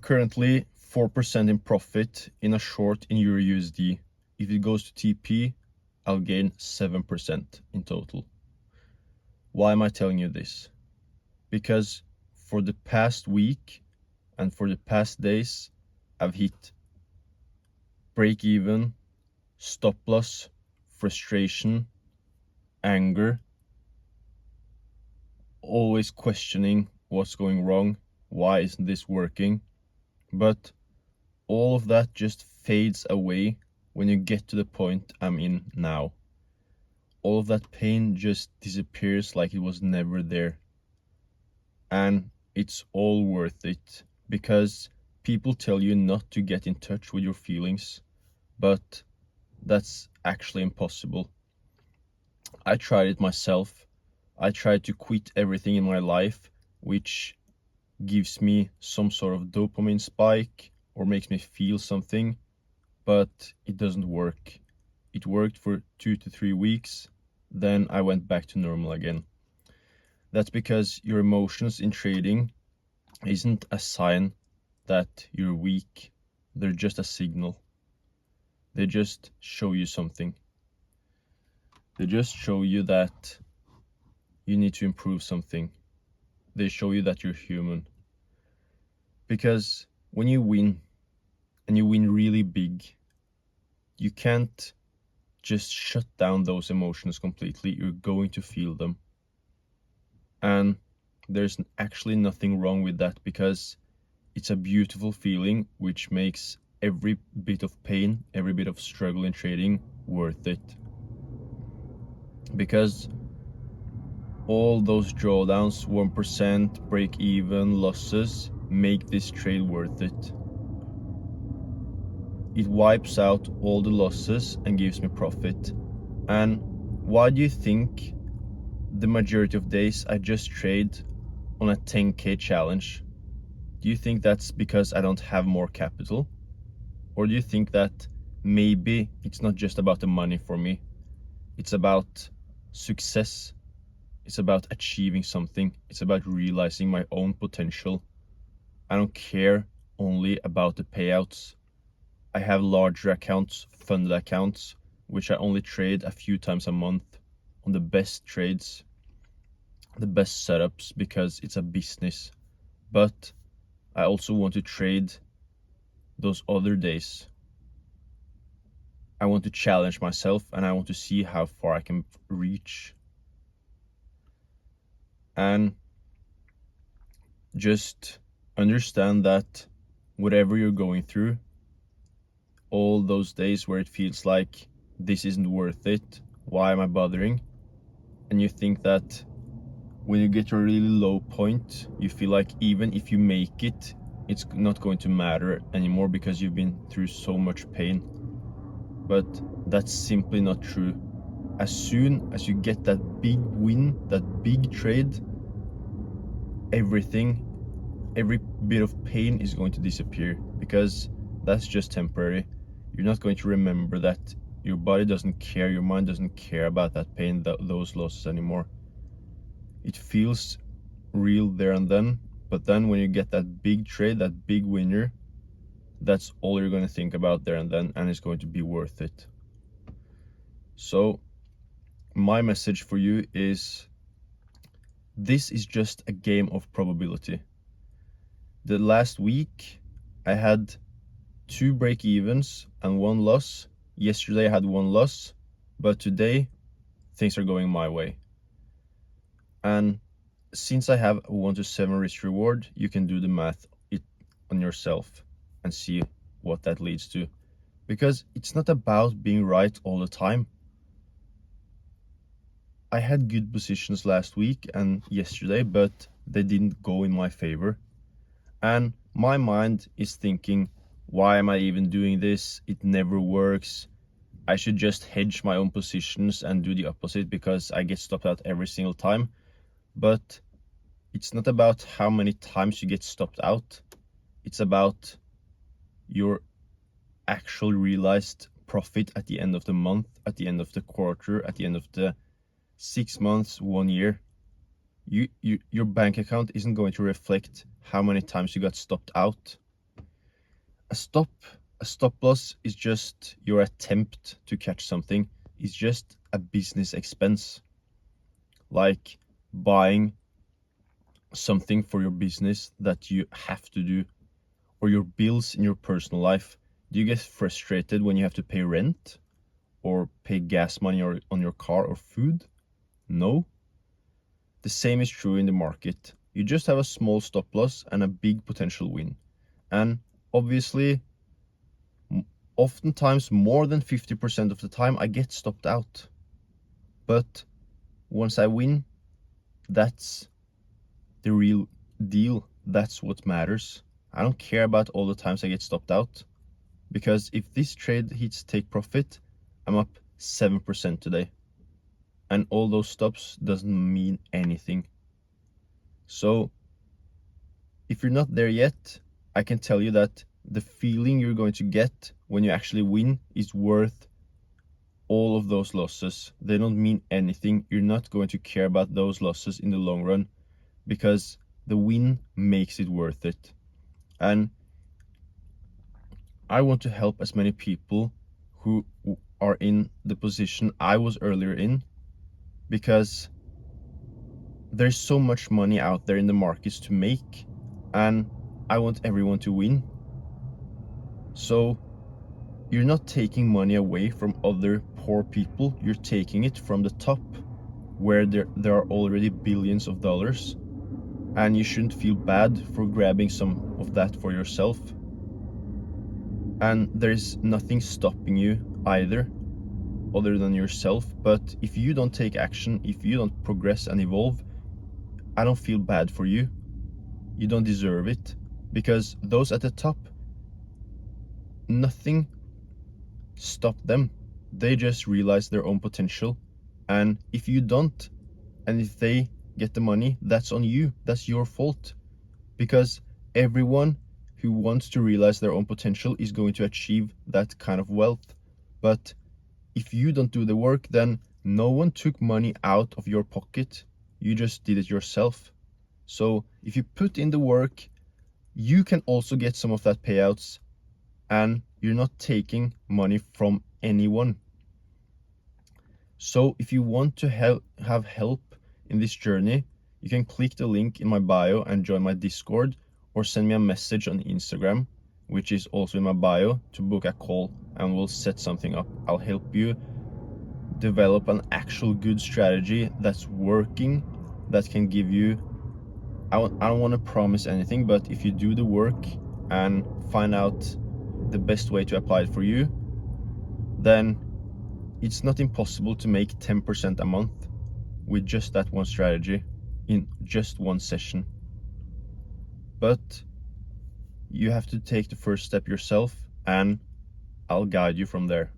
Currently 4% in profit in a short in Euro USD. If it goes to TP, I'll gain 7% in total. Why am I telling you this? Because for the past week and for the past days, I've hit break even, stop loss, frustration, anger, always questioning what's going wrong, why isn't this working? But all of that just fades away when you get to the point I'm in now. All of that pain just disappears like it was never there. And it's all worth it, because people tell you not to get in touch with your feelings, but that's actually impossible. I tried it myself. I tried to quit everything in my life which gives me some sort of dopamine spike or makes me feel something, but it doesn't work. It worked for 2 to 3 weeks, then I went back to normal again. That's because your emotions in trading isn't a sign that you're weak. They're just a signal. They just show you something. They just show you that you need to improve something. They show you that you're human. Because when you win, and you win really big, you can't just shut down those emotions completely. You're going to feel them. And there's actually nothing wrong with that, because it's a beautiful feeling which makes every bit of pain, every bit of struggle in trading worth it. Because all those drawdowns, 1%, break even, losses, make this trade worth it. It wipes out all the losses and gives me profit. And why do you think the majority of days I just trade on a 10k challenge? Do you think that's because I don't have more capital? Or do you think that maybe it's not just about the money for me? It's about success. It's about achieving something. It's about realizing my own potential. I don't care only about the payouts. I have larger accounts, funded accounts, which I only trade a few times a month on the best trades, the best setups, because it's a business. But I also want to trade those other days. I want to challenge myself, and I want to see how far I can reach. And just understand that whatever you're going through, all those days where it feels like this isn't worth it, why am I bothering? And you think that when you get to a really low point, you feel like even if you make it, it's not going to matter anymore because you've been through so much pain. But that's simply not true. As soon as you get that big win, that big trade, every bit of pain is going to disappear, because that's just temporary. You're not going to remember that. Your body doesn't care, your mind doesn't care about that pain, those losses anymore. It feels real there and then, but then when you get that big trade, that big winner, that's all you're going to think about there and then, and it's going to be worth it. So my message for you is, this is just a game of probability. The last week I had 2 break-evens and 1 loss. Yesterday I had 1 loss, but today things are going my way. And since I have a 1 to 7 risk reward, you can do the math on yourself and see what that leads to. Because it's not about being right all the time. I had good positions last week and yesterday, but they didn't go in my favor. And my mind is thinking, why am I even doing this? It never works. I should just hedge my own positions and do the opposite, because I get stopped out every single time. But it's not about how many times you get stopped out. It's about your actual realized profit at the end of the month, at the end of the quarter, at the end of the 6 months, 1 year. Your bank account isn't going to reflect how many times you got stopped out. A stop loss is just your attempt to catch something. It's just a business expense, like buying something for your business that you have to do, or your bills in your personal life. Do you get frustrated when you have to pay rent or pay gas money or on your car or food? No. The same is true in the market. You just have a small stop loss and a big potential win. And obviously, oftentimes more than 50% of the time I get stopped out. But once I win, that's the real deal. That's what matters. I don't care about all the times I get stopped out, because if this trade hits take profit, I'm up 7% today. And all those stops doesn't mean anything. So if you're not there yet, I can tell you that the feeling you're going to get when you actually win is worth all of those losses. They don't mean anything. You're not going to care about those losses in the long run, because the win makes it worth it. And I want to help as many people who are in the position I was earlier in, because there's so much money out there in the markets to make, and I want everyone to win. So you're not taking money away from other poor people, you're taking it from the top, where there are already billions of dollars, and you shouldn't feel bad for grabbing some of that for yourself. And there's nothing stopping you either, other than yourself. But if you don't take action, if you don't progress and evolve, I don't feel bad for you. You don't deserve it, because those at the top, nothing stopped them. They just realized their own potential. And if you don't, and if they get the money, that's on you. That's your fault. Because everyone who wants to realize their own potential is going to achieve that kind of wealth. But if you don't do the work, then no one took money out of your pocket. You just did it yourself. So if you put in the work, you can also get some of that payouts, and you're not taking money from anyone. So if you want to have help in this journey, you can click the link in my bio and join my Discord, or send me a message on Instagram, which is also in my bio, to book a call, and we'll set something up. I'll help you develop an actual good strategy that's working, that can give you, I don't want to promise anything, but if you do the work and find out the best way to apply it for you, then it's not impossible to make 10% a month with just that one strategy in just one session. But you have to take the first step yourself, and I'll guide you from there.